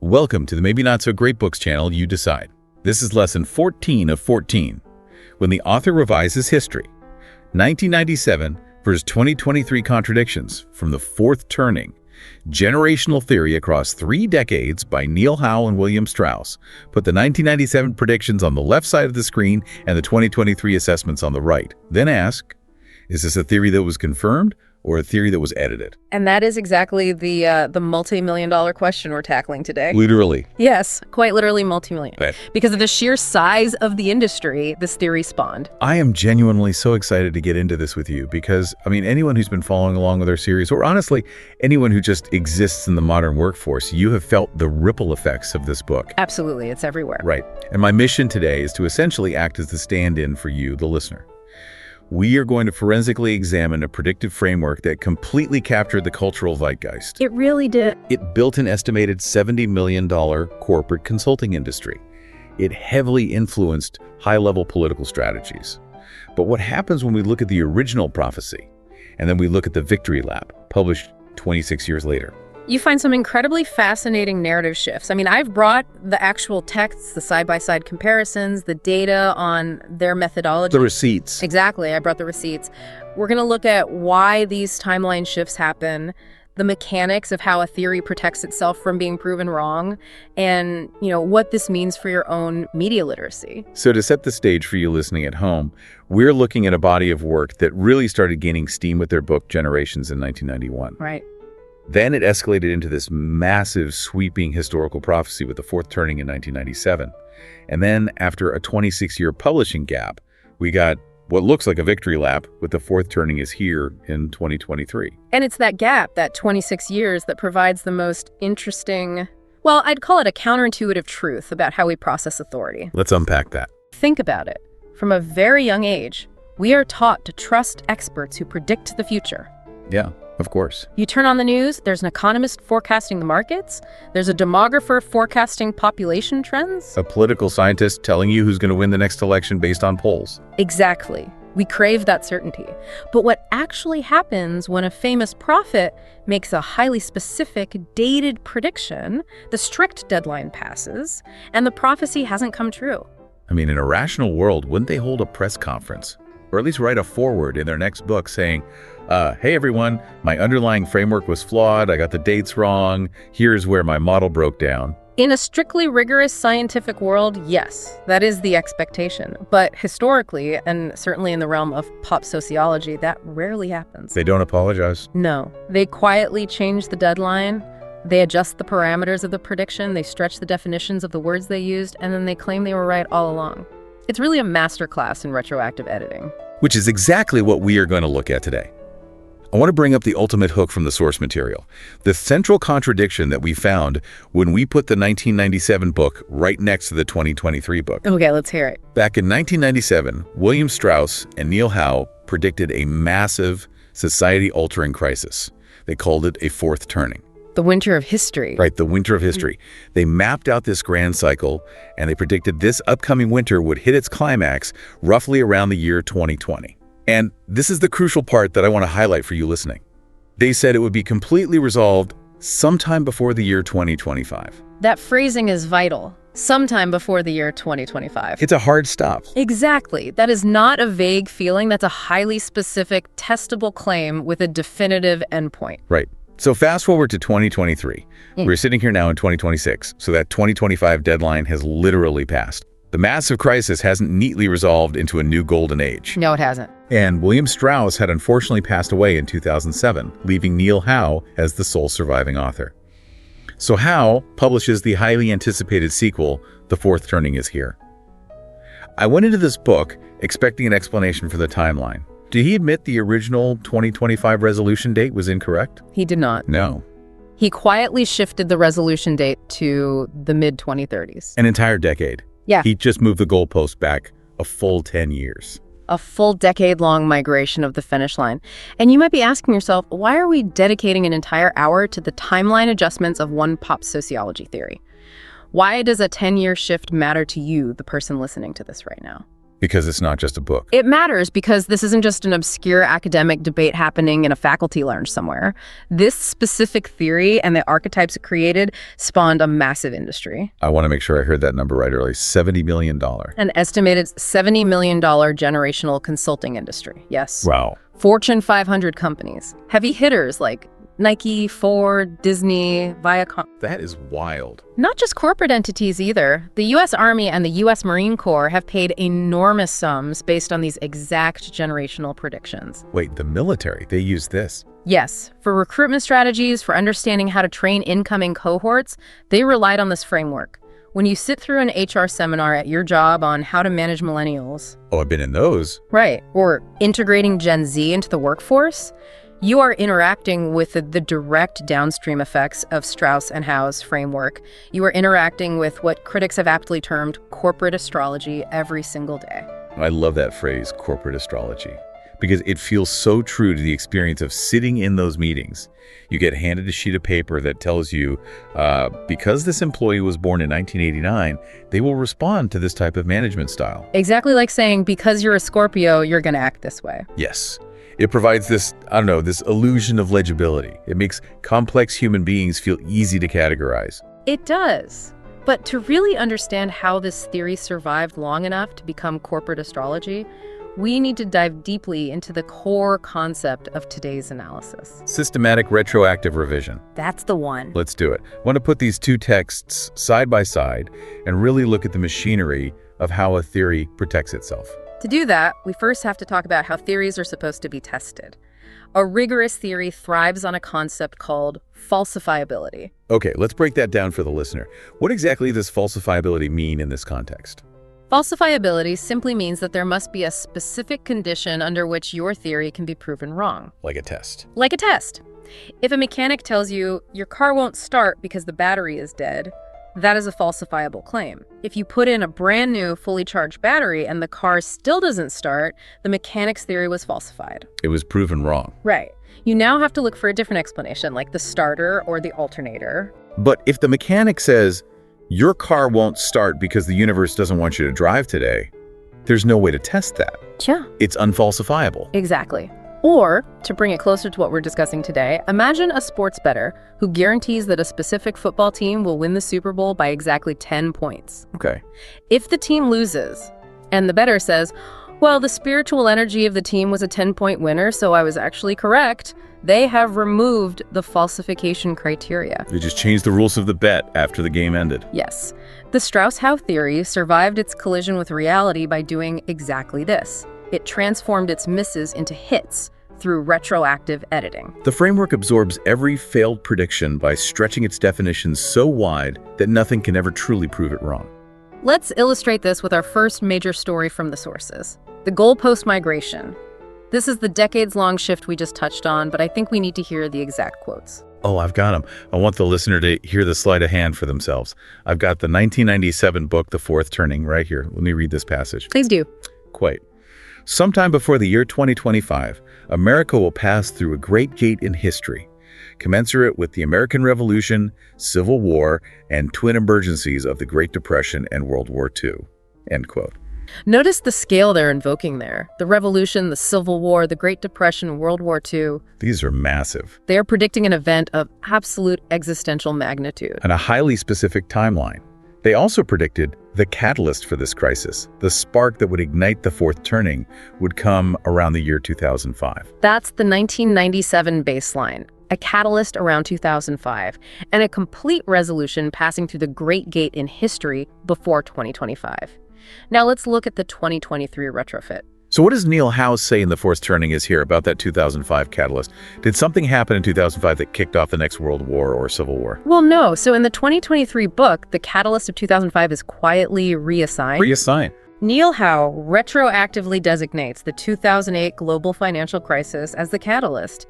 Welcome to the Maybe Not So Great Books channel, You Decide. This is lesson 14 of 14, when the author revises history. 1997 versus 2023 Contradictions from the Fourth Turning. Generational Theory Across 3 Decades by Neil Howe and William Strauss. Put the 1997 predictions on the left side of the screen and the 2023 assessments on the right. Then ask, is this a theory that was confirmed or a theory that was edited? And that is exactly the multi-million-dollar question we're tackling today. Literally. Yes, quite literally multi-million. Right. Because of the sheer size of the industry this theory spawned. I am genuinely so excited to get into this with you because, anyone who's been following along with our series, or honestly, anyone who just exists in the modern workforce, you have felt the ripple effects of this book. Absolutely, it's everywhere. Right. And my mission today is to essentially act as the stand-in for you, the listener. We are going to forensically examine a predictive framework that completely captured the cultural zeitgeist. It really did. It built an estimated $70 million corporate consulting industry. It heavily influenced high-level political strategies. But what happens when we look at the original prophecy, and then we look at the victory lap, published 26 years later? You find some incredibly fascinating narrative shifts. I've brought the actual texts, the side-by-side comparisons, the data on their methodology. The receipts. Exactly, I brought the receipts. We're going to look at why these timeline shifts happen, the mechanics of how a theory protects itself from being proven wrong, and, what this means for your own media literacy. So to set the stage for you listening at home, we're looking at a body of work that really started gaining steam with their book Generations in 1991. Right. Then it escalated into this massive, sweeping historical prophecy with the Fourth Turning in 1997. And then, after a 26-year publishing gap, we got what looks like a victory lap with the Fourth Turning is here in 2023. And it's that gap, that 26 years, that provides the most interesting, well, I'd call it a counterintuitive truth about how we process authority. Let's unpack that. Think about it. From a very young age, we are taught to trust experts who predict the future. Yeah. Of course. You turn on the news, there's an economist forecasting the markets, there's a demographer forecasting population trends. A political scientist telling you who's going to win the next election based on polls. Exactly. We crave that certainty. But what actually happens when a famous prophet makes a highly specific, dated prediction, the strict deadline passes, and the prophecy hasn't come true? In a rational world, wouldn't they hold a press conference? Or at least write a foreword in their next book saying, hey everyone, my underlying framework was flawed, I got the dates wrong, here's where my model broke down. In a strictly rigorous scientific world, yes, that is the expectation. But historically, and certainly in the realm of pop sociology, that rarely happens. They don't apologize? No. They quietly change the deadline, they adjust the parameters of the prediction, they stretch the definitions of the words they used, and then they claim they were right all along. It's really a masterclass in retroactive editing. Which is exactly what we are going to look at today. I want to bring up the ultimate hook from the source material, the central contradiction that we found when we put the 1997 book right next to the 2023 book. Okay, let's hear it. Back in 1997, William Strauss and Neil Howe predicted a massive society-altering crisis. They called it a Fourth Turning. The winter of history. Right, the winter of history. They mapped out this grand cycle, and they predicted this upcoming winter would hit its climax roughly around the year 2020. And this is the crucial part that I want to highlight for you listening. They said it would be completely resolved sometime before the year 2025. That phrasing is vital. Sometime before the year 2025. It's a hard stop. Exactly. That is not a vague feeling. That's a highly specific, testable claim with a definitive endpoint. Right. So fast forward to 2023. We're sitting here now in 2026, so that 2025 deadline has literally passed. The massive crisis hasn't neatly resolved into a new golden age. No, it hasn't. And William Strauss had unfortunately passed away in 2007, leaving Neil Howe as the sole surviving author. So Howe publishes the highly anticipated sequel, The Fourth Turning is Here. I went into this book expecting an explanation for the timeline. Did he admit the original 2025 resolution date was incorrect? He did not. No. He quietly shifted the resolution date to the mid-2030s. An entire decade. Yeah. He just moved the goalpost back a full 10 years. A full decade-long migration of the finish line. And you might be asking yourself, why are we dedicating an entire hour to the timeline adjustments of one pop sociology theory? Why does a 10-year shift matter to you, the person listening to this right now? Because it's not just a book. It matters because this isn't just an obscure academic debate happening in a faculty lounge somewhere. This specific theory and the archetypes it created spawned a massive industry. I want to make sure I heard that number right early. $70 million. An estimated $70 million generational consulting industry, yes. Wow. Fortune 500 companies. Heavy hitters like Nike, Ford, Disney, Viacom. That is wild. Not just corporate entities either. The U.S. Army and the U.S. Marine Corps have paid enormous sums based on these exact generational predictions. Wait, the military, they use this? Yes, for recruitment strategies, for understanding how to train incoming cohorts, they relied on this framework. When you sit through an HR seminar at your job on how to manage millennials. Oh, I've been in those. Right, or integrating Gen Z into the workforce, you are interacting with the direct downstream effects of Strauss and Howe's framework. You are interacting with what critics have aptly termed corporate astrology every single day. I love that phrase, corporate astrology, because it feels so true to the experience of sitting in those meetings. You get handed a sheet of paper that tells you, because this employee was born in 1989, they will respond to this type of management style. Exactly like saying, because you're a Scorpio, you're going to act this way. Yes. It provides this, this illusion of legibility. It makes complex human beings feel easy to categorize. It does. But to really understand how this theory survived long enough to become corporate astrology, we need to dive deeply into the core concept of today's analysis. Systematic retroactive revision. That's the one. Let's do it. I want to put these two texts side by side and really look at the machinery of how a theory protects itself. To do that, we first have to talk about how theories are supposed to be tested. A rigorous theory thrives on a concept called falsifiability. Okay, let's break that down for the listener. What exactly does falsifiability mean in this context? Falsifiability simply means that there must be a specific condition under which your theory can be proven wrong. Like a test. Like a test. If a mechanic tells you your car won't start because the battery is dead, that is a falsifiable claim. If you put in a brand new, fully charged battery and the car still doesn't start, the mechanic's theory was falsified. It was proven wrong. Right. You now have to look for a different explanation, like the starter or the alternator. But if the mechanic says, your car won't start because the universe doesn't want you to drive today, there's no way to test that. Yeah. It's unfalsifiable. Exactly. Or, to bring it closer to what we're discussing today, imagine a sports bettor who guarantees that a specific football team will win the Super Bowl by exactly 10 points. Okay. If the team loses, and the bettor says, well, the spiritual energy of the team was a 10-point winner, so I was actually correct, they have removed the falsification criteria. They just changed the rules of the bet after the game ended. Yes. The Strauss-Howe theory survived its collision with reality by doing exactly this. It transformed its misses into hits through retroactive editing. The framework absorbs every failed prediction by stretching its definitions so wide that nothing can ever truly prove it wrong. Let's illustrate this with our first major story from the sources, the goalpost migration. This is the decades-long shift we just touched on, but I think we need to hear the exact quotes. Oh, I've got them. I want the listener to hear the sleight of hand for themselves. I've got the 1997 book, The Fourth Turning, right here. Let me read this passage. Please do. Quote, sometime before the year 2025, America will pass through a great gate in history, commensurate with the American Revolution, Civil War, and twin emergencies of the Great Depression and World War II. End quote. Notice the scale they're invoking there. The Revolution, the Civil War, the Great Depression, World War II. These are massive. They are predicting an event of absolute existential magnitude. And a highly specific timeline. They also predicted the catalyst for this crisis, the spark that would ignite the fourth turning, would come around the year 2005. That's the 1997 baseline, a catalyst around 2005, and a complete resolution passing through the Great Gate in history before 2025. Now let's look at the 2023 retrofit. So what does Neil Howe say in The Fourth Turning is here about that 2005 catalyst? Did something happen in 2005 that kicked off the next World War or Civil War? Well, no. So in the 2023 book, the catalyst of 2005 is quietly reassigned. Reassigned. Neil Howe retroactively designates the 2008 global financial crisis as the catalyst.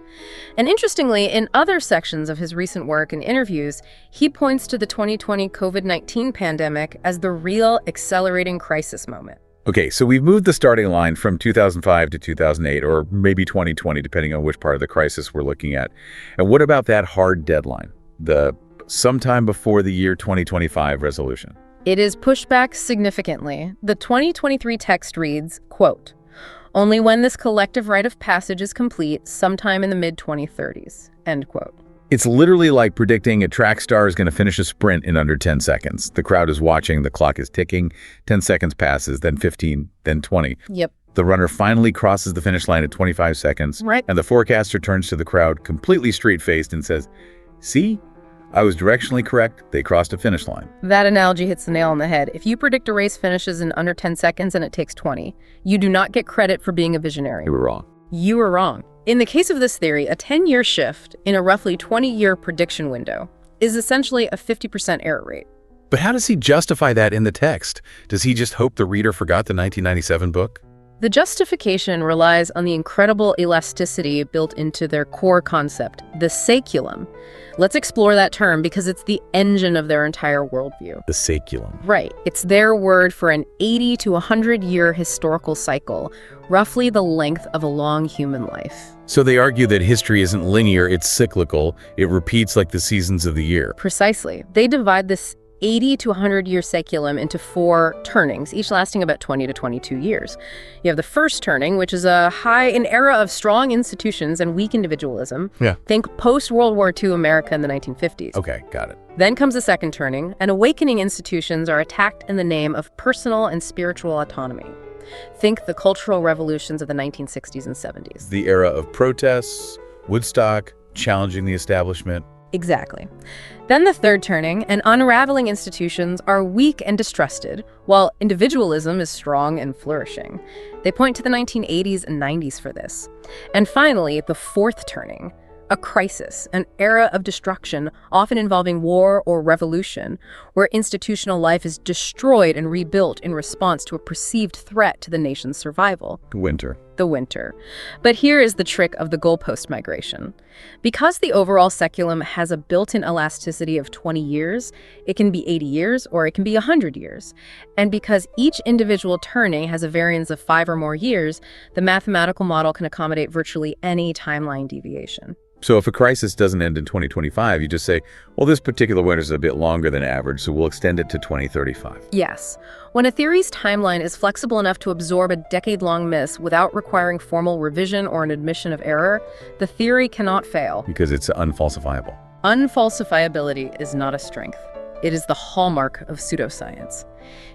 And interestingly, in other sections of his recent work and interviews, he points to the 2020 COVID-19 pandemic as the real accelerating crisis moment. Okay, so we've moved the starting line from 2005 to 2008, or maybe 2020, depending on which part of the crisis we're looking at. And what about that hard deadline, the sometime before the year 2025 resolution? It is pushed back significantly. The 2023 text reads, quote, "Only when this collective rite of passage is complete, sometime in the mid-2030s," end quote. It's literally like predicting a track star is going to finish a sprint in under 10 seconds. The crowd is watching, the clock is ticking, 10 seconds passes, then 15, then 20. Yep. The runner finally crosses the finish line at 25 seconds, Right. and the forecaster turns to the crowd, completely straight-faced, and says, "See? I was directionally correct. They crossed a finish line." That analogy hits the nail on the head. If you predict a race finishes in under 10 seconds and it takes 20, you do not get credit for being a visionary. You were wrong. You were wrong. In the case of this theory, a 10-year shift in a roughly 20-year prediction window is essentially a 50% error rate. But how does he justify that in the text? Does he just hope the reader forgot the 1997 book? The justification relies on the incredible elasticity built into their core concept, the saeculum. Let's explore that term because it's the engine of their entire worldview. The saeculum. Right. It's their word for an 80 to 100-year historical cycle, roughly the length of a long human life. So they argue that history isn't linear, it's cyclical. It repeats like the seasons of the year. Precisely. They divide this 80 to 100-year saeculum into 4 turnings, each lasting about 20 to 22 years. You have the first turning, which is an era of strong institutions and weak individualism. Yeah. Think post-World War II America in the 1950s. Okay, got it. Then comes the second turning, and awakening institutions are attacked in the name of personal and spiritual autonomy. Think the cultural revolutions of the 1960s and 70s. The era of protests, Woodstock, challenging the establishment. Exactly. Then the third turning, and unraveling institutions are weak and distrusted, while individualism is strong and flourishing. They point to the 1980s and 90s for this. And finally, the fourth turning, a crisis, an era of destruction, often involving war or revolution, where institutional life is destroyed and rebuilt in response to a perceived threat to the nation's survival. Winter. The winter. But here is the trick of the goalpost migration. Because the overall saeculum has a built-in elasticity of 20 years, it can be 80 years or it can be 100 years. And because each individual turning has a variance of 5 or more years, the mathematical model can accommodate virtually any timeline deviation. So if a crisis doesn't end in 2025, you just say, well, this particular winter is a bit longer than average, so we'll extend it to 2035. Yes. When a theory's timeline is flexible enough to absorb a decade-long miss without requiring formal revision or an admission of error, the theory cannot fail. Because it's unfalsifiable. Unfalsifiability is not a strength. It is the hallmark of pseudoscience.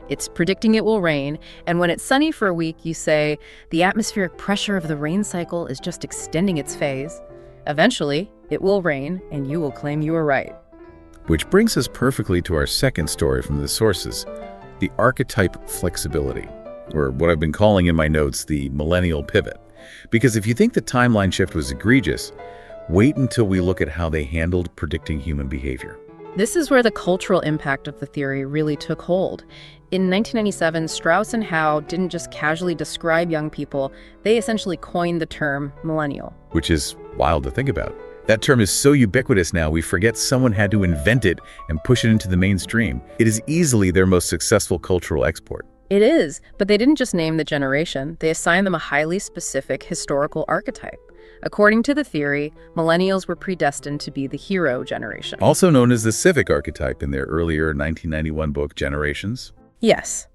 It's predicting it will rain, and when it's sunny for a week, you say, the atmospheric pressure of the rain cycle is just extending its phase. Eventually, it will rain, and you will claim you were right. Which brings us perfectly to our second story from the sources, the archetype flexibility, or what I've been calling in my notes the millennial pivot. Because if you think the timeline shift was egregious, wait until we look at how they handled predicting human behavior. This is where the cultural impact of the theory really took hold. In 1997, Strauss and Howe didn't just casually describe young people, they essentially coined the term millennial. Which is wild to think about. That term is so ubiquitous now, we forget someone had to invent it and push it into the mainstream. It is easily their most successful cultural export. It is, but they didn't just name the generation, they assigned them a highly specific historical archetype. According to the theory, millennials were predestined to be the hero generation. Also known as the civic archetype in their earlier 1991 book, Generations. Yes.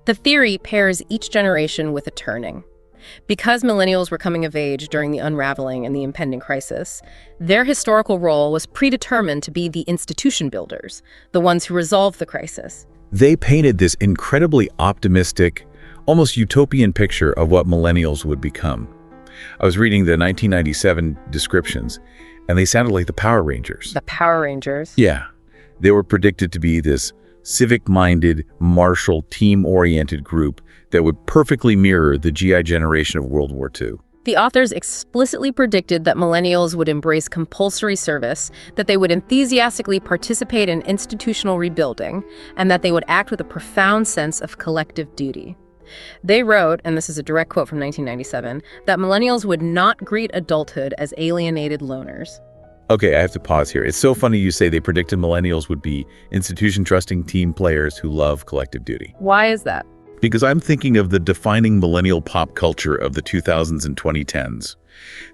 The theory pairs each generation with a turning. Because millennials were coming of age during the unraveling and the impending crisis, their historical role was predetermined to be the institution builders, the ones who resolved the crisis. They painted this incredibly optimistic, almost utopian picture of what millennials would become. I was reading the 1997 descriptions, and they sounded like the Power Rangers. The Power Rangers? Yeah. They were predicted to be this civic-minded, martial, team-oriented group that would perfectly mirror the GI generation of World War II. The authors explicitly predicted that millennials would embrace compulsory service, that they would enthusiastically participate in institutional rebuilding, and that they would act with a profound sense of collective duty. They wrote, and this is a direct quote from 1997, that millennials would not greet adulthood as alienated loners. Okay, I have to pause here. It's so funny you say they predicted millennials would be institution-trusting team players who love collective duty. Why is that? Because I'm thinking of the defining millennial pop culture of the 2000s and 2010s.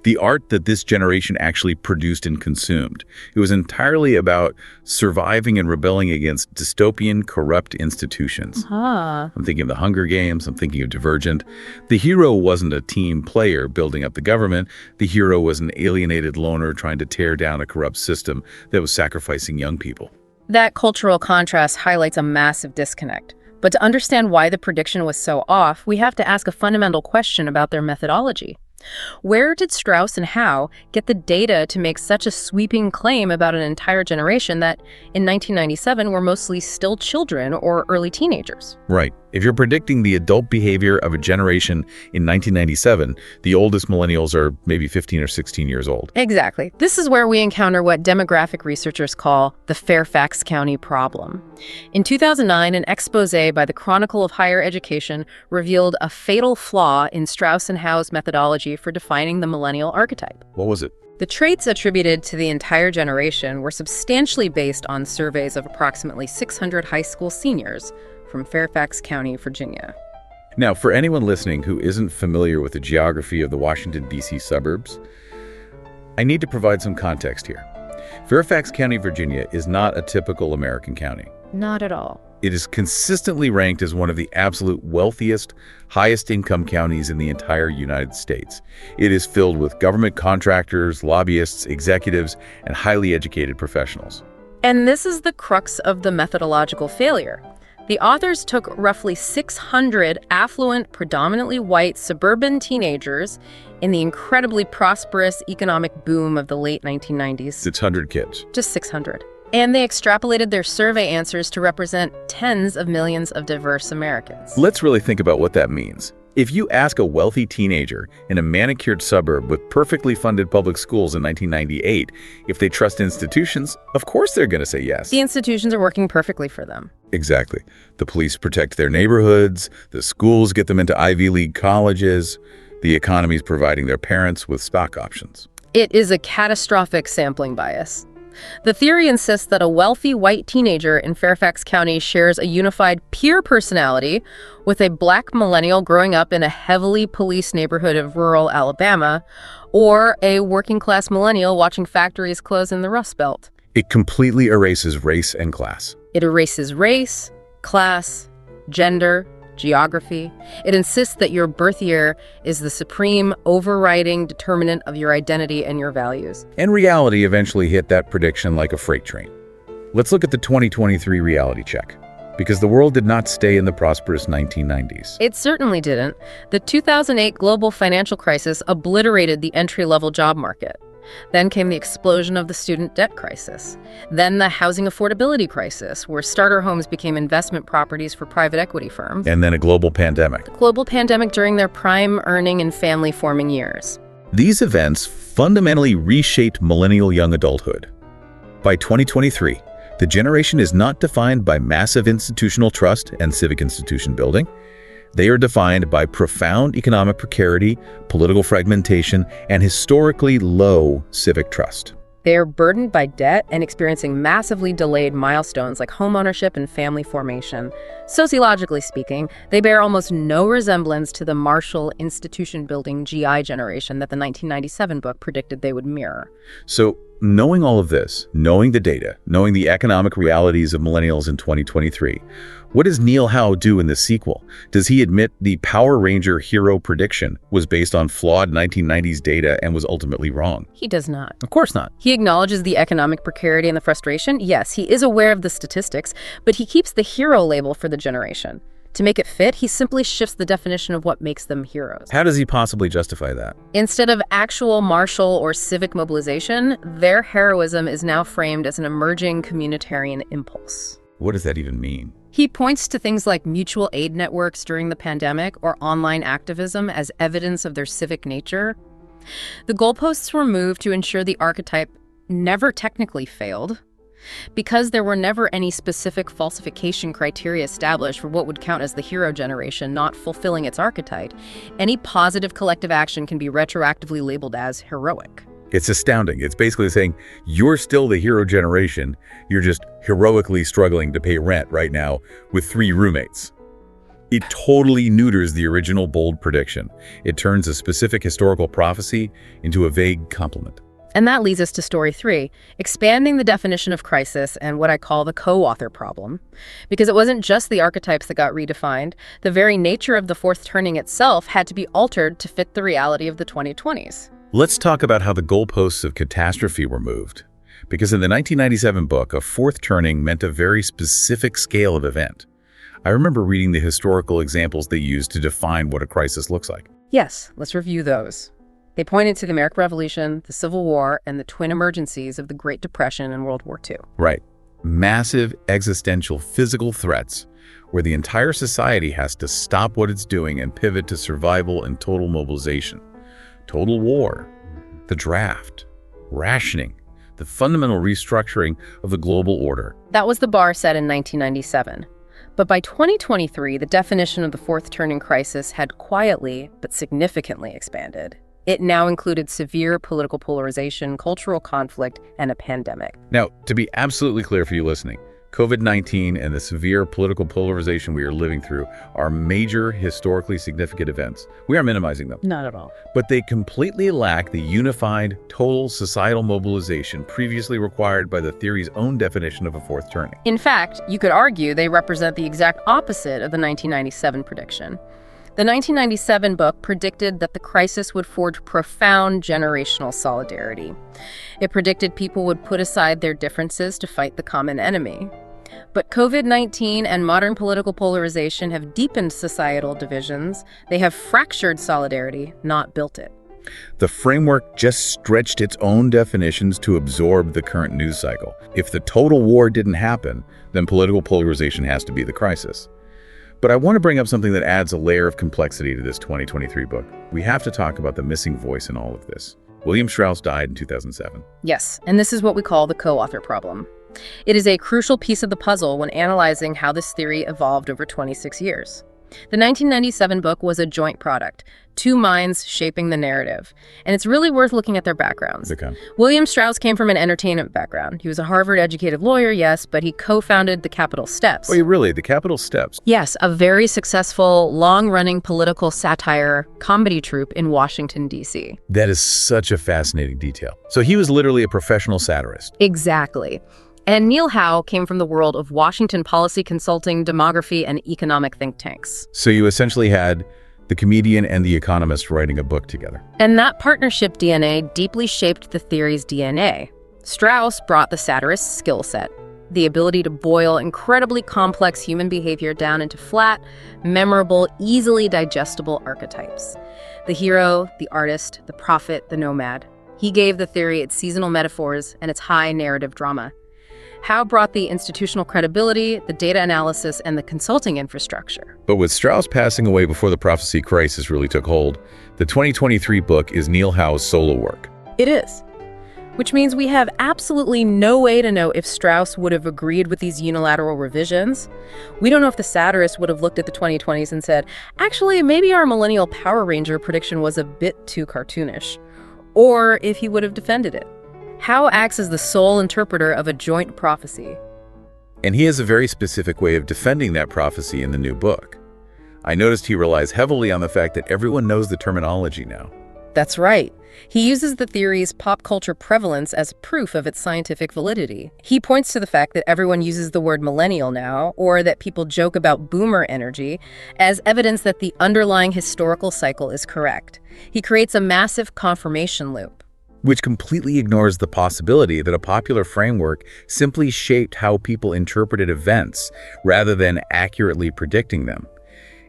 The art that this generation actually produced and consumed. It was entirely about surviving and rebelling against dystopian, corrupt institutions. I'm thinking of the Hunger Games, I'm thinking of Divergent. The hero wasn't a team player building up the government. The hero was an alienated loner trying to tear down a corrupt system that was sacrificing young people. That cultural contrast highlights a massive disconnect. But to understand why the prediction was so off, we have to ask a fundamental question about their methodology. Where did Strauss and Howe get the data to make such a sweeping claim about an entire generation that, in 1997, were mostly still children or early teenagers? Right. If you're predicting the adult behavior of a generation in 1997, the oldest millennials are maybe 15 or 16 years old. Exactly. This is where we encounter what demographic researchers call the Fairfax County problem. In 2009, an expose by the Chronicle of Higher Education revealed a fatal flaw in Strauss and Howe's methodology for defining the millennial archetype. What was it? The traits attributed to the entire generation were substantially based on surveys of approximately 600 high school seniors from Fairfax County, Virginia. Now, for anyone listening who isn't familiar with the geography of the Washington, D.C. suburbs, I need to provide some context here. Fairfax County, Virginia is not a typical American county. Not at all. It is consistently ranked as one of the absolute wealthiest, highest income counties in the entire United States. It is filled with government contractors, lobbyists, executives, and highly educated professionals. And this is the crux of the methodological failure. The authors took roughly 600 affluent, predominantly white suburban teenagers in the incredibly prosperous economic boom of the late 1990s. 600 kids. Just 600. And they extrapolated their survey answers to represent tens of millions of diverse Americans. Let's really think about what that means. If you ask a wealthy teenager in a manicured suburb with perfectly funded public schools in 1998 if they trust institutions, of course they're going to say yes. The institutions are working perfectly for them. Exactly. The police protect their neighborhoods, the schools get them into Ivy League colleges, the economy's providing their parents with stock options. It is a catastrophic sampling bias. The theory insists that a wealthy white teenager in Fairfax County shares a unified peer personality with a black millennial growing up in a heavily policed neighborhood of rural Alabama, or a working-class millennial watching factories close in the Rust Belt. It completely erases race and class. It erases race, class, gender, geography. It insists that your birth year is the supreme overriding determinant of your identity and your values. And reality eventually hit that prediction like a freight train. Let's look at the 2023 reality check, because the world did not stay in the prosperous 1990s. It certainly didn't. The 2008 global financial crisis obliterated the entry-level job market. Then came the explosion of the student debt crisis. Then the housing affordability crisis, where starter homes became investment properties for private equity firms. And then a global pandemic. The global pandemic during their prime earning and family-forming years. These events fundamentally reshaped millennial young adulthood. By 2023, the generation is not defined by massive institutional trust and civic institution building. They are defined by profound economic precarity, political fragmentation, and historically low civic trust. They are burdened by debt and experiencing massively delayed milestones like homeownership and family formation. Sociologically speaking, they bear almost no resemblance to the martial institution-building GI generation that the 1997 book predicted they would mirror. So, knowing all of this, knowing the data, knowing the economic realities of millennials in 2023, what does Neil Howe do in the sequel? Does he admit the Power Ranger hero prediction was based on flawed 1990s data and was ultimately wrong? He does not. Of course not. He acknowledges the economic precarity and the frustration. Yes, he is aware of the statistics, but he keeps the hero label for the generation. To make it fit, he simply shifts the definition of what makes them heroes. How does he possibly justify that? Instead of actual martial or civic mobilization, their heroism is now framed as an emerging communitarian impulse. What does that even mean? He points to things like mutual aid networks during the pandemic or online activism as evidence of their civic nature. The goalposts were moved to ensure the archetype never technically failed. Because there were never any specific falsification criteria established for what would count as the hero generation not fulfilling its archetype, any positive collective action can be retroactively labeled as heroic. It's astounding. It's basically saying, you're still the hero generation, you're just heroically struggling to pay rent right now with 3 roommates. It totally neuters the original bold prediction. It turns a specific historical prophecy into a vague compliment. And that leads us to story 3, expanding the definition of crisis and what I call the co-author problem. Because it wasn't just the archetypes that got redefined, the very nature of the fourth turning itself had to be altered to fit the reality of the 2020s. Let's talk about how the goalposts of catastrophe were moved. Because in the 1997 book, a fourth turning meant a very specific scale of event. I remember reading the historical examples they used to define what a crisis looks like. Yes, let's review those. They pointed to the American Revolution, the Civil War, and the twin emergencies of the Great Depression and World War II. Right. Massive existential physical threats where the entire society has to stop what it's doing and pivot to survival and total mobilization. Total war, the draft, rationing, the fundamental restructuring of the global order. That was the bar set in 1997. But by 2023, the definition of the fourth turning crisis had quietly but significantly expanded. It now included severe political polarization, cultural conflict, and a pandemic. Now, to be absolutely clear for you listening, COVID-19 and the severe political polarization we are living through are major historically significant events. We are minimizing them. Not at all. But they completely lack the unified, total societal mobilization previously required by the theory's own definition of a fourth turning. In fact, you could argue they represent the exact opposite of the 1997 prediction. The 1997 book predicted that the crisis would forge profound generational solidarity. It predicted people would put aside their differences to fight the common enemy. But COVID-19 and modern political polarization have deepened societal divisions. They have fractured solidarity, not built it. The framework just stretched its own definitions to absorb the current news cycle. If the total war didn't happen, then political polarization has to be the crisis. But I want to bring up something that adds a layer of complexity to this 2023 book. We have to talk about the missing voice in all of this. William Strauss died in 2007. Yes, and this is what we call the co-author problem. It is a crucial piece of the puzzle when analyzing how this theory evolved over 26 years. The 1997 book was a joint product, two minds shaping the narrative, and it's really worth looking at their backgrounds. Okay. William Strauss came from an entertainment background. He was a Harvard-educated lawyer, yes, but he co-founded the Capitol Steps. Oh, really? The Capitol Steps? Yes, a very successful, long-running political satire comedy troupe in Washington, D.C. That is such a fascinating detail. So he was literally a professional satirist. Exactly. And Neil Howe came from the world of Washington policy consulting, demography, and economic think tanks. So you essentially had the comedian and the economist writing a book together. And that partnership DNA deeply shaped the theory's DNA. Strauss brought the satirist's skill set, the ability to boil incredibly complex human behavior down into flat, memorable, easily digestible archetypes. The hero, the artist, the prophet, the nomad. He gave the theory its seasonal metaphors and its high narrative drama. Howe brought the institutional credibility, the data analysis, and the consulting infrastructure. But with Strauss passing away before the prophecy crisis really took hold, the 2023 book is Neil Howe's solo work. It is. Which means we have absolutely no way to know if Strauss would have agreed with these unilateral revisions. We don't know if the satirist would have looked at the 2020s and said, actually, maybe our millennial Power Ranger prediction was a bit too cartoonish, or if he would have defended it. Howe acts as the sole interpreter of a joint prophecy. And he has a very specific way of defending that prophecy in the new book. I noticed he relies heavily on the fact that everyone knows the terminology now. That's right. He uses the theory's pop culture prevalence as proof of its scientific validity. He points to the fact that everyone uses the word millennial now, or that people joke about boomer energy, as evidence that the underlying historical cycle is correct. He creates a massive confirmation loop, which completely ignores the possibility that a popular framework simply shaped how people interpreted events rather than accurately predicting them.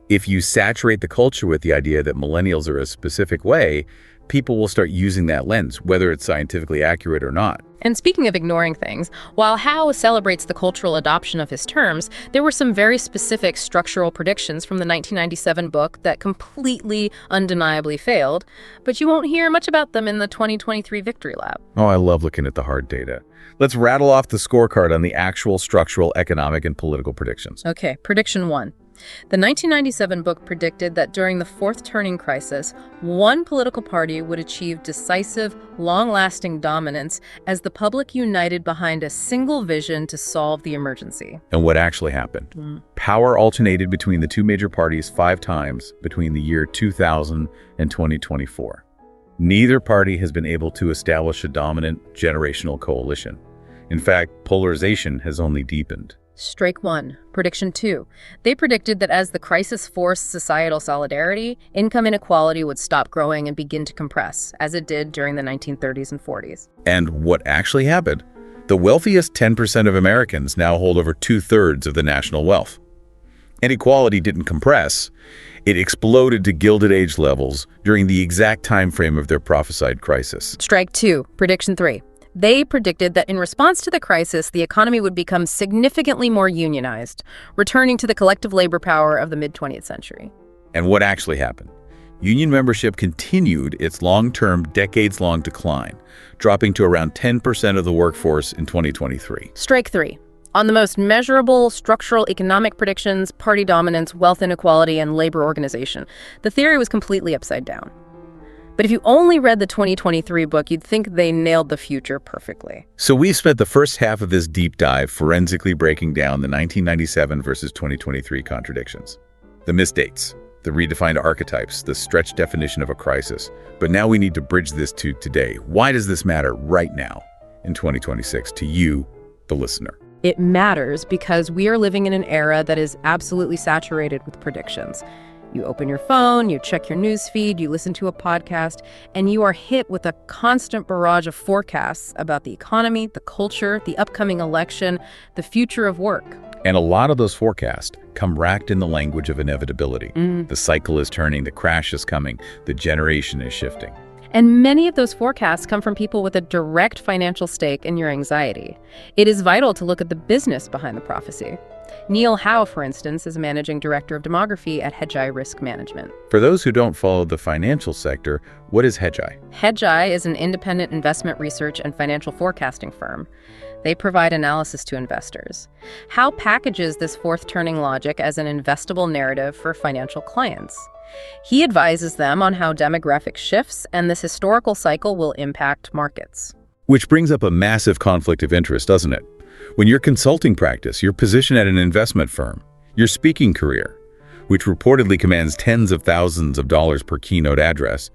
If you saturate the culture with the idea that millennials are a specific way, people will start using that lens, whether it's scientifically accurate or not. And speaking of ignoring things, while Howe celebrates the cultural adoption of his terms, there were some very specific structural predictions from the 1997 book that completely undeniably failed, but you won't hear much about them in the 2023 Victory Lab. Oh, I love looking at the hard data. Let's rattle off the scorecard on the actual structural, economic, and political predictions. Okay, prediction 1. The 1997 book predicted that during the fourth turning crisis, one political party would achieve decisive, long-lasting dominance as the public united behind a single vision to solve the emergency. And what actually happened? Power alternated between the two major parties 5 times between the year 2000 and 2024. Neither party has been able to establish a dominant generational coalition. In fact, polarization has only deepened. Strike 1. Prediction 2. They predicted that as the crisis forced societal solidarity, income inequality would stop growing and begin to compress, as it did during the 1930s and 40s. And what actually happened? The wealthiest 10% of Americans now hold over 2/3 of the national wealth. Inequality didn't compress. It exploded to Gilded Age levels during the exact time frame of their prophesied crisis. Strike 2. Prediction 3. They predicted that in response to the crisis, the economy would become significantly more unionized, returning to the collective labor power of the mid-20th century. And what actually happened? Union membership continued its long-term, decades-long decline, dropping to around 10% of the workforce in 2023. Strike 3. On the most measurable structural economic predictions, party dominance, wealth inequality, and labor organization, the theory was completely upside down. But if you only read the 2023 book, you'd think they nailed the future perfectly. So we spent the first half of this deep dive forensically breaking down the 1997 versus 2023 contradictions. The misdates, the redefined archetypes, the stretched definition of a crisis. But now we need to bridge this to today. Why does this matter right now in 2026 to you, the listener? It matters because we are living in an era that is absolutely saturated with predictions. You open your phone, you check your news feed, you listen to a podcast, and you are hit with a constant barrage of forecasts about the economy, the culture, the upcoming election, the future of work. And a lot of those forecasts come wrapped in the language of inevitability. The cycle is turning, the crash is coming, the generation is shifting. And many of those forecasts come from people with a direct financial stake in your anxiety. It is vital to look at the business behind the prophecy. Neil Howe, for instance, is managing director of demography at Hedgeye Risk Management. For those who don't follow the financial sector, what is Hedgeye? Hedgeye is an independent investment research and financial forecasting firm. They provide analysis to investors. Howe packages this fourth turning logic as an investable narrative for financial clients. He advises them on how demographic shifts and this historical cycle will impact markets. Which brings up a massive conflict of interest, doesn't it? When your consulting practice, your position at an investment firm, your speaking career, which reportedly commands tens of thousands of dollars per keynote address,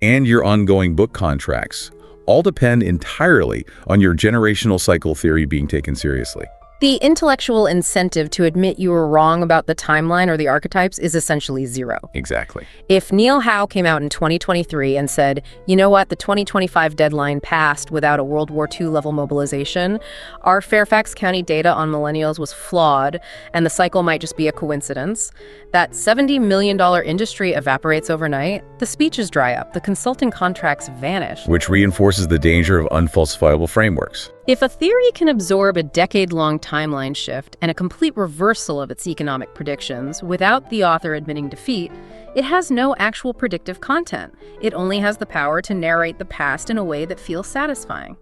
and your ongoing book contracts, all depend entirely on your generational cycle theory being taken seriously. The intellectual incentive to admit you were wrong about the timeline or the archetypes is essentially zero. Exactly. If Neil Howe came out in 2023 and said, you know what, the 2025 deadline passed without a World War II level mobilization, our Fairfax County data on millennials was flawed, and the cycle might just be a coincidence, that $70 million industry evaporates overnight, the speeches dry up, the consulting contracts vanish. Which reinforces the danger of unfalsifiable frameworks. If a theory can absorb a decade-long timeline shift and a complete reversal of its economic predictions without the author admitting defeat, it has no actual predictive content. It only has the power to narrate the past in a way that feels satisfying.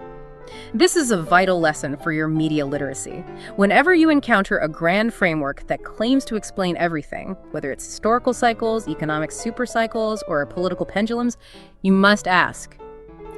This is a vital lesson for your media literacy. Whenever you encounter a grand framework that claims to explain everything, whether it's historical cycles, economic supercycles, or political pendulums, you must ask,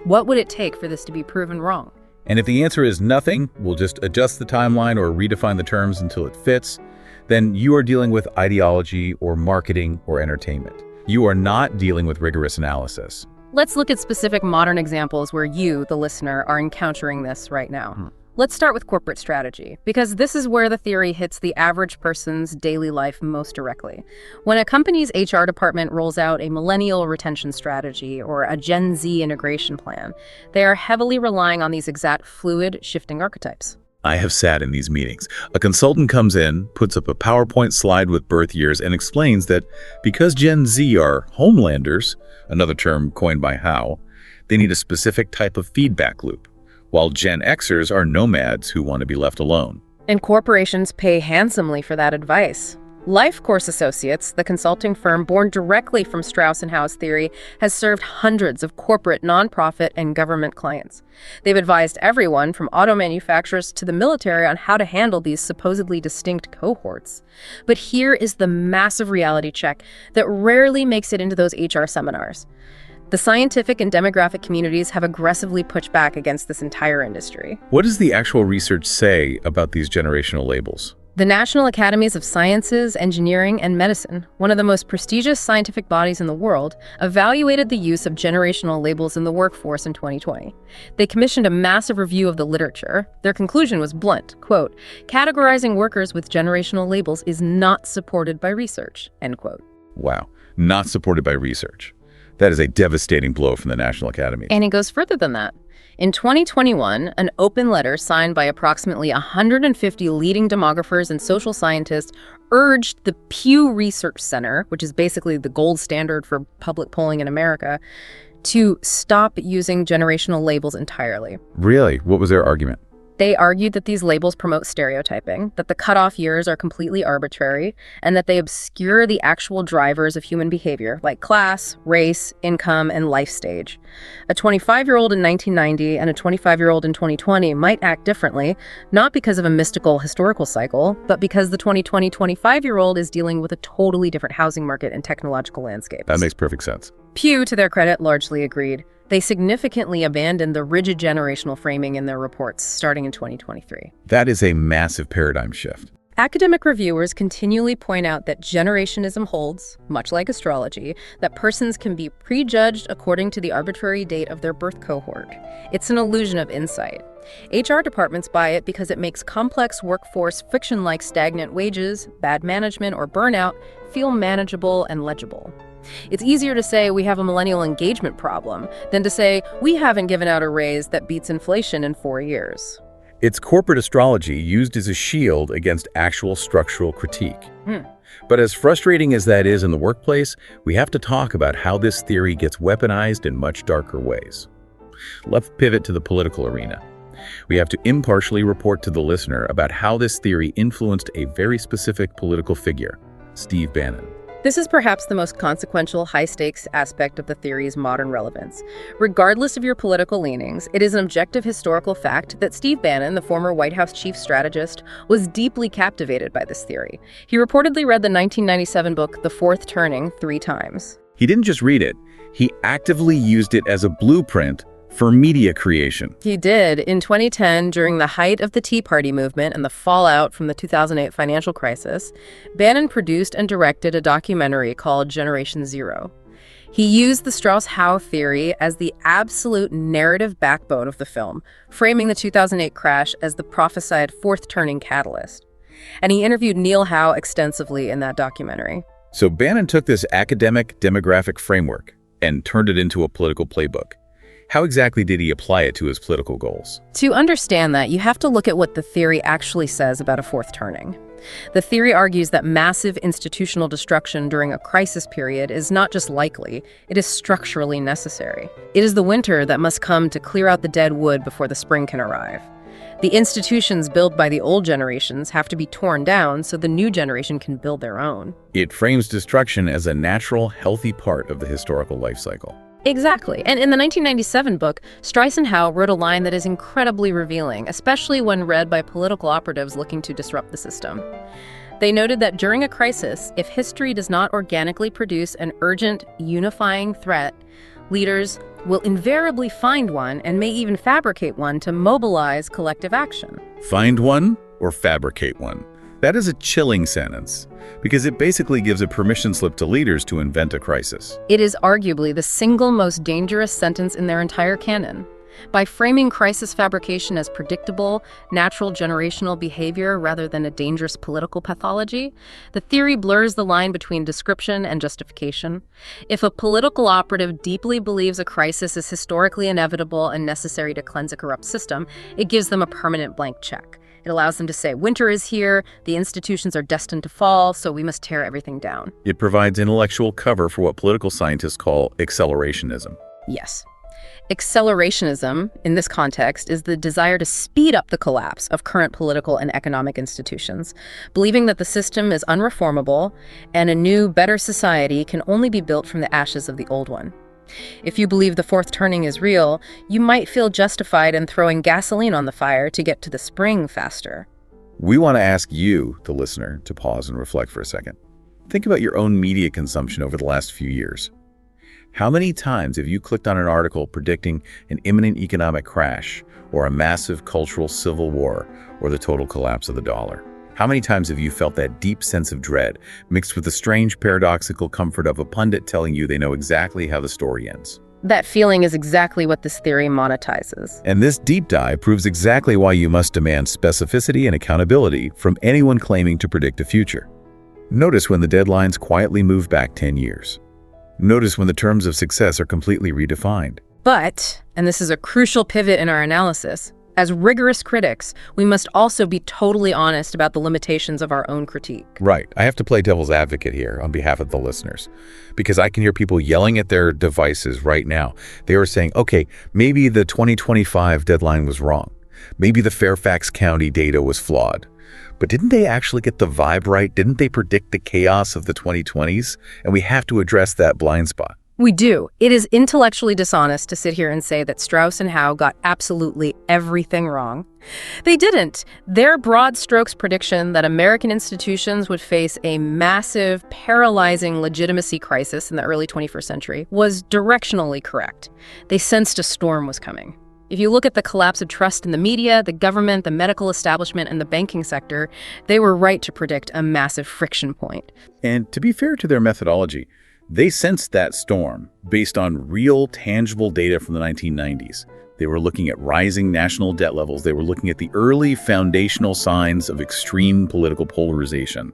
what would it take for this to be proven wrong? And if the answer is nothing, we'll just adjust the timeline or redefine the terms until it fits, then you are dealing with ideology or marketing or entertainment. You are not dealing with rigorous analysis. Let's look at specific modern examples where you, the listener, are encountering this right now. Let's start with corporate strategy, because this is where the theory hits the average person's daily life most directly. When a company's HR department rolls out a millennial retention strategy or a Gen Z integration plan, they are heavily relying on these exact fluid, shifting archetypes. I have sat in these meetings. A consultant comes in, puts up a PowerPoint slide with birth years, and explains that because Gen Z are homelanders, another term coined by Howe, they need a specific type of feedback loop, while Gen Xers are nomads who want to be left alone. And corporations pay handsomely for that advice. Life Course Associates, the consulting firm born directly from Strauss and Howe's theory, has served hundreds of corporate, nonprofit, and government clients. They've advised everyone from auto manufacturers to the military on how to handle these supposedly distinct cohorts. But here is the massive reality check that rarely makes it into those HR seminars. The scientific and demographic communities have aggressively pushed back against this entire industry. What does the actual research say about these generational labels? The National Academies of Sciences, Engineering, and Medicine, one of the most prestigious scientific bodies in the world, evaluated the use of generational labels in the workforce in 2020. They commissioned a massive review of the literature. Their conclusion was blunt, quote, "Categorizing workers with generational labels is not supported by research," end quote. Wow, not supported by research. That is a devastating blow from the National Academy. And it goes further than that. In 2021, an open letter signed by approximately 150 leading demographers and social scientists urged the Pew Research Center, which is basically the gold standard for public polling in America, to stop using generational labels entirely. Really? What was their argument? They argued that these labels promote stereotyping, that the cutoff years are completely arbitrary, and that they obscure the actual drivers of human behavior, like class, race, income, and life stage. A 25-year-old in 1990 and a 25-year-old in 2020 might act differently, not because of a mystical historical cycle, but because the 2020 25-year-old is dealing with a totally different housing market and technological landscape. That makes perfect sense. Pew, to their credit, largely agreed. They significantly abandoned the rigid generational framing in their reports starting in 2023. That is a massive paradigm shift. Academic reviewers continually point out that generationism holds, much like astrology, that persons can be prejudged according to the arbitrary date of their birth cohort. It's an illusion of insight. HR departments buy it because it makes complex workforce fiction like stagnant wages, bad management, or burnout feel manageable and legible. It's easier to say we have a millennial engagement problem than to say we haven't given out a raise that beats inflation in 4 years. It's corporate astrology used as a shield against actual structural critique. But as frustrating as that is in the workplace, we have to talk about how this theory gets weaponized in much darker ways. Let's pivot to the political arena. We have to impartially report to the listener about how this theory influenced a very specific political figure, Steve Bannon. This is perhaps the most consequential, high-stakes aspect of the theory's modern relevance. Regardless of your political leanings, it is an objective historical fact that Steve Bannon, the former White House chief strategist, was deeply captivated by this theory. He reportedly read the 1997 book The Fourth Turning 3 times. He didn't just read it, he actively used it as a blueprint for media creation. He did. In 2010, during the height of the Tea Party movement and the fallout from the 2008 financial crisis, Bannon produced and directed a documentary called Generation Zero. He used the Strauss-Howe theory as the absolute narrative backbone of the film, framing the 2008 crash as the prophesied fourth turning catalyst. And he interviewed Neil Howe extensively in that documentary. So Bannon took this academic demographic framework and turned it into a political playbook. How exactly did he apply it to his political goals? To understand that, you have to look at what the theory actually says about a fourth turning. The theory argues that massive institutional destruction during a crisis period is not just likely, it is structurally necessary. It is the winter that must come to clear out the dead wood before the spring can arrive. The institutions built by the old generations have to be torn down so the new generation can build their own. It frames destruction as a natural, healthy part of the historical life cycle. Exactly. And in the 1997 book, Strauss and Howe wrote a line that is incredibly revealing, especially when read by political operatives looking to disrupt the system. They noted that during a crisis, if history does not organically produce an urgent, unifying threat, leaders will invariably find one and may even fabricate one to mobilize collective action. Find one or fabricate one. That is a chilling sentence, because it basically gives a permission slip to leaders to invent a crisis. It is arguably the single most dangerous sentence in their entire canon. By framing crisis fabrication as predictable, natural generational behavior rather than a dangerous political pathology, the theory blurs the line between description and justification. If a political operative deeply believes a crisis is historically inevitable and necessary to cleanse a corrupt system, it gives them a permanent blank check. It allows them to say, winter is here, the institutions are destined to fall, so we must tear everything down. It provides intellectual cover for what political scientists call accelerationism. Yes. Accelerationism, in this context, is the desire to speed up the collapse of current political and economic institutions, believing that the system is unreformable and a new, better society can only be built from the ashes of the old one. If you believe the fourth turning is real, you might feel justified in throwing gasoline on the fire to get to the spring faster. We want to ask you, the listener, to pause and reflect for a second. Think about your own media consumption over the last few years. How many times have you clicked on an article predicting an imminent economic crash, or a massive cultural civil war, or the total collapse of the dollar? How many times have you felt that deep sense of dread, mixed with the strange paradoxical comfort of a pundit telling you they know exactly how the story ends? That feeling is exactly what this theory monetizes. And this deep dive proves exactly why you must demand specificity and accountability from anyone claiming to predict the future. Notice when the deadlines quietly move back 10 years. Notice when the terms of success are completely redefined. But, and this is a crucial pivot in our analysis, as rigorous critics, we must also be totally honest about the limitations of our own critique. Right. I have to play devil's advocate here on behalf of the listeners, because I can hear people yelling at their devices right now. They are saying, okay, maybe the 2025 deadline was wrong. Maybe the Fairfax County data was flawed. But didn't they actually get the vibe right? Didn't they predict the chaos of the 2020s? And we have to address that blind spot. We do. It is intellectually dishonest to sit here and say that Strauss and Howe got absolutely everything wrong. They didn't. Their broad strokes prediction that American institutions would face a massive, paralyzing legitimacy crisis in the early 21st century was directionally correct. They sensed a storm was coming. If you look at the collapse of trust in the media, the government, the medical establishment, and the banking sector, they were right to predict a massive friction point. And to be fair to their methodology, they sensed that storm based on real, tangible data from the 1990s. They were looking at rising national debt levels. They were looking at the early foundational signs of extreme political polarization.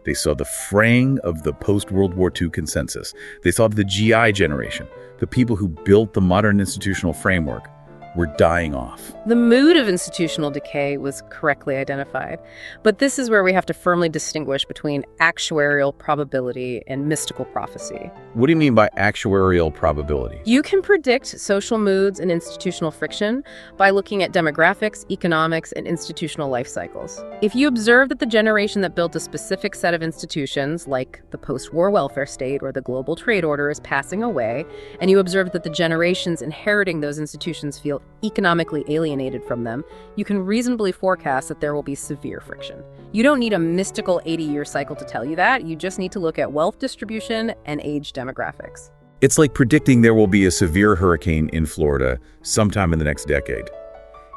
They saw the fraying of the post-World War II consensus. They saw the GI generation, the people who built the modern institutional framework, were dying off. The mood of institutional decay was correctly identified, but this is where we have to firmly distinguish between actuarial probability and mystical prophecy. What do you mean by actuarial probability? You can predict social moods and institutional friction by looking at demographics, economics, and institutional life cycles. If you observe that the generation that built a specific set of institutions, like the post-war welfare state or the global trade order, is passing away, and you observe that the generations inheriting those institutions feel economically alienated from them, you can reasonably forecast that there will be severe friction. You don't need a mystical 80-year cycle to tell you that. You just need to look at wealth distribution and age demographics. It's like predicting there will be a severe hurricane in Florida sometime in the next decade.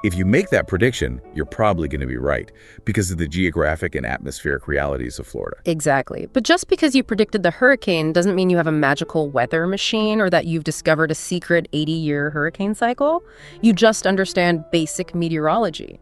If you make that prediction, you're probably going to be right because of the geographic and atmospheric realities of Florida. Exactly. But just because you predicted the hurricane doesn't mean you have a magical weather machine or that you've discovered a secret 80-year hurricane cycle. You just understand basic meteorology.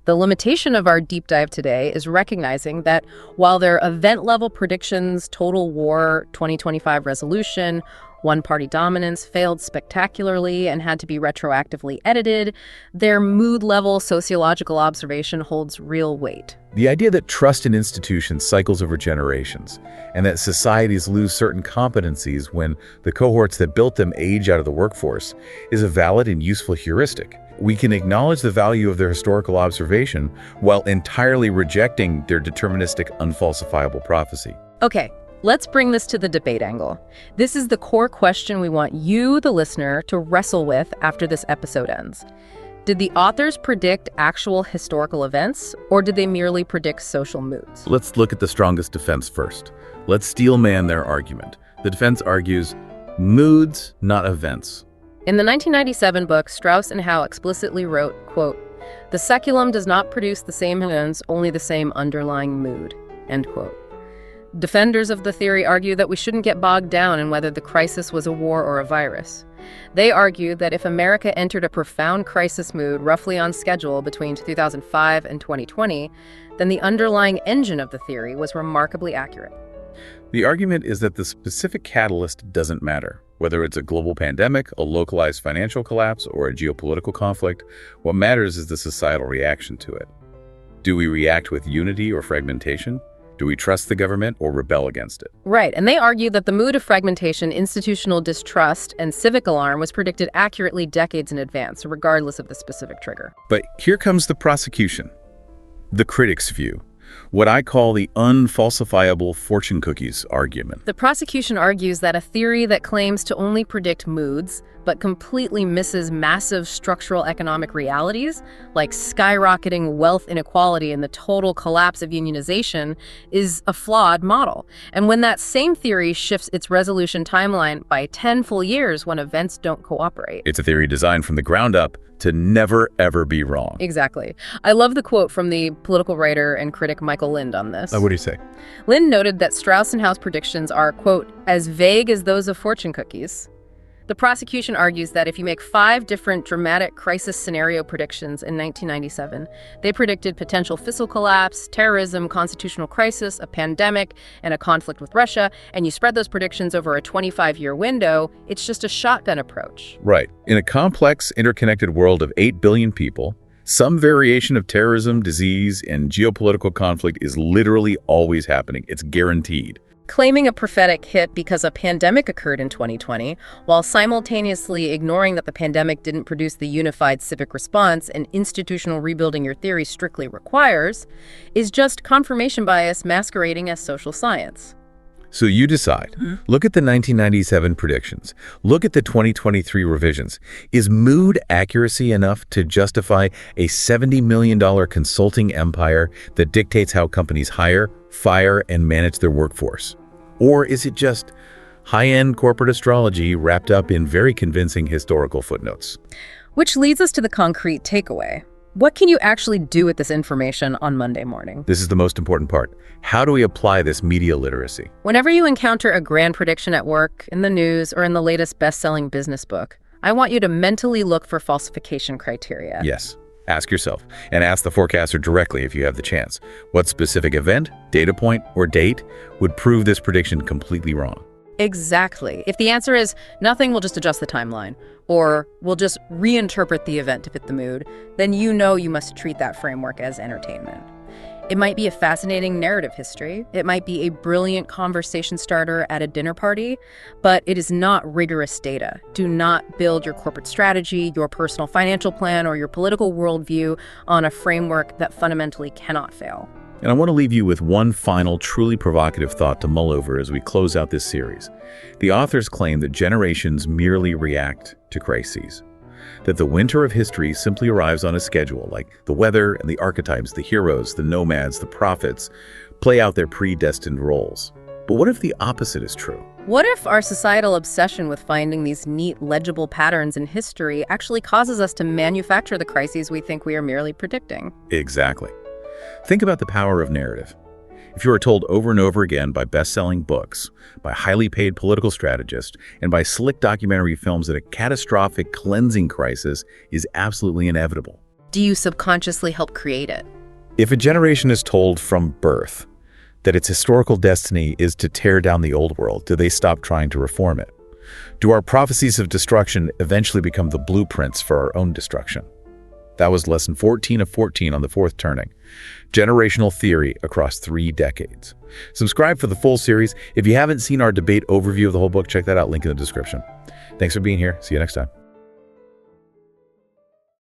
The limitation of our deep dive today is recognizing that while their event-level predictions, total war, 2025 resolution, one-party dominance failed spectacularly and had to be retroactively edited, their mood-level sociological observation holds real weight. The idea that trust in institutions cycles over generations, and that societies lose certain competencies when the cohorts that built them age out of the workforce, is a valid and useful heuristic. We can acknowledge the value of their historical observation while entirely rejecting their deterministic, unfalsifiable prophecy. Okay, let's bring this to the debate angle. This is the core question we want you, the listener, to wrestle with after this episode ends. Did the authors predict actual historical events, or did they merely predict social moods? Let's look at the strongest defense first. Let's steelman their argument. The defense argues, moods, not events. In the 1997 book, Strauss and Howe explicitly wrote, quote, "The speculum does not produce the same events, only the same underlying mood," end quote. Defenders of the theory argue that we shouldn't get bogged down in whether the crisis was a war or a virus. They argue that if America entered a profound crisis mood roughly on schedule between 2005 and 2020, then the underlying engine of the theory was remarkably accurate. The argument is that the specific catalyst doesn't matter. Whether it's a global pandemic, a localized financial collapse, or a geopolitical conflict, what matters is the societal reaction to it. Do we react with unity or fragmentation? Do we trust the government or rebel against it? Right, and they argue that the mood of fragmentation, institutional distrust, and civic alarm was predicted accurately decades in advance, regardless of the specific trigger. But here comes the prosecution. The critics' view. What I call the unfalsifiable fortune cookies argument. The prosecution argues that a theory that claims to only predict moods, but completely misses massive structural economic realities, like skyrocketing wealth inequality and the total collapse of unionization, is a flawed model. And when that same theory shifts its resolution timeline by 10 full years when events don't cooperate. It's a theory designed from the ground up to never, ever be wrong. Exactly. I love the quote from the political writer and critic Michael Lind on this. What do you say? Lind noted that Strauss and Howe's predictions are, quote, as vague as those of fortune cookies. The prosecution argues that if you make 5 different dramatic crisis scenario predictions in 1997, they predicted potential fiscal collapse, terrorism, constitutional crisis, a pandemic, and a conflict with Russia, and you spread those predictions over a 25-year window, it's just a shotgun approach. Right. In a complex, interconnected world of 8 billion people, some variation of terrorism, disease, and geopolitical conflict is literally always happening. It's guaranteed. Claiming a prophetic hit because a pandemic occurred in 2020, while simultaneously ignoring that the pandemic didn't produce the unified civic response and institutional rebuilding your theory strictly requires, is just confirmation bias masquerading as social science. So you decide. Look at the 1997 predictions. Look at the 2023 revisions. Is mood accuracy enough to justify a $70 million consulting empire that dictates how companies hire, fire, and manage their workforce? Or is it just high-end corporate astrology wrapped up in very convincing historical footnotes? Which leads us to the concrete takeaway. What can you actually do with this information on Monday morning? This is the most important part. How do we apply this media literacy? Whenever you encounter a grand prediction at work, in the news, or in the latest best-selling business book, I want you to mentally look for falsification criteria. Yes. Ask yourself, and ask the forecaster directly if you have the chance. What specific event, data point, or date would prove this prediction completely wrong? Exactly. If the answer is nothing, we'll just adjust the timeline, or we'll just reinterpret the event to fit the mood, then you know you must treat that framework as entertainment. It might be a fascinating narrative history. It might be a brilliant conversation starter at a dinner party, but it is not rigorous data. Do not build your corporate strategy, your personal financial plan, or your political worldview on a framework that fundamentally cannot fail. And I want to leave you with one final, truly provocative thought to mull over as we close out this series. The authors claim that generations merely react to crises, that the winter of history simply arrives on a schedule, like the weather and the archetypes, the heroes, the nomads, the prophets, play out their predestined roles. But what if the opposite is true? What if our societal obsession with finding these neat, legible patterns in history actually causes us to manufacture the crises we think we are merely predicting? Exactly. Think about the power of narrative. If you are told over and over again by best-selling books, by highly paid political strategists, and by slick documentary films that a catastrophic cleansing crisis is absolutely inevitable, Do you subconsciously help create it? if a generation is told from birth that its historical destiny is to tear down the old world, do they stop trying to reform it? Do our prophecies of destruction eventually become the blueprints for our own destruction? That was lesson 14 of 14 on The Fourth Turning, Generational Theory Across 3 Decades. Subscribe for the full series. If you haven't seen our debate overview of the whole book, check that out, link in the description. Thanks for being here. See you next time.